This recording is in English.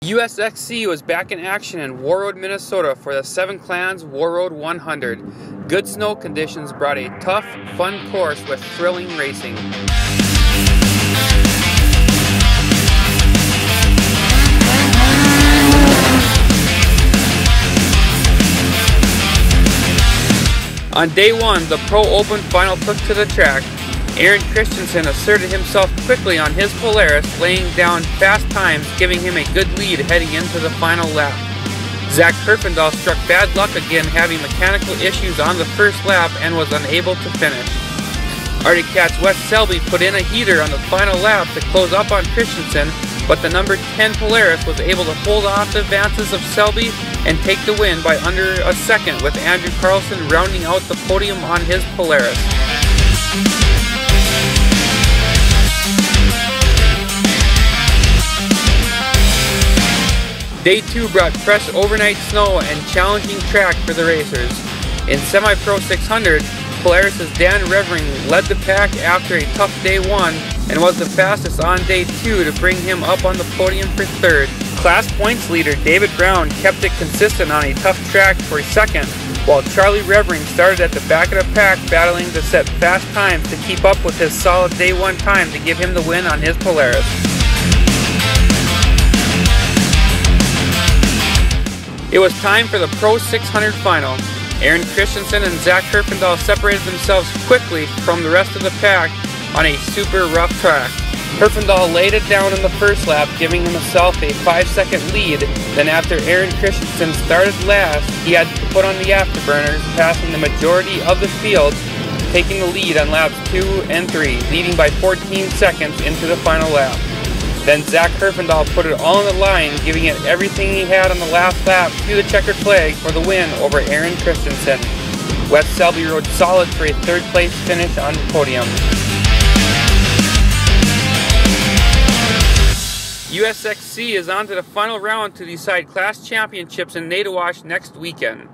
USXC was back in action in Warroad, Minnesota for the Seven Clans Warroad 100. Good snow conditions brought a tough, fun course with thrilling racing. On day one, the Pro Open final took to the track. Aaron Christensen asserted himself quickly on his Polaris, laying down fast times, giving him a good lead heading into the final lap. Zach Herfindahl struck bad luck again, having mechanical issues on the first lap and was unable to finish. Arctic Cat's Wes Selby put in a heater on the final lap to close up on Christensen, but the number 10 Polaris was able to hold off the advances of Selby and take the win by under a second, with Andrew Carlson rounding out the podium on his Polaris. Day 2 brought fresh overnight snow and challenging track for the racers. In Semi-Pro 600, Polaris' Dan Revering led the pack after a tough day 1 and was the fastest on day 2 to bring him up on the podium for third. Class points leader David Brown kept it consistent on a tough track for second, while Charlie Revering started at the back of the pack battling to set fast times to keep up with his solid day 1 time to give him the win on his Polaris. It was time for the Pro 600 final. Aaron Christensen and Zach Herfindahl separated themselves quickly from the rest of the pack on a super rough track. Herfindahl laid it down in the first lap, giving himself a 5-second lead. Then after Aaron Christensen started last, he had to put on the afterburners, passing the majority of the field, taking the lead on laps 2 and 3, leading by 14 seconds into the final lap. Then Zach Herfindahl put it all on the line, giving it everything he had on the last lap to the checkered flag for the win over Aaron Christensen. Wes Selby rode solid for a third place finish on the podium. USXC is on to the final round to decide class championships in Nadawash next weekend.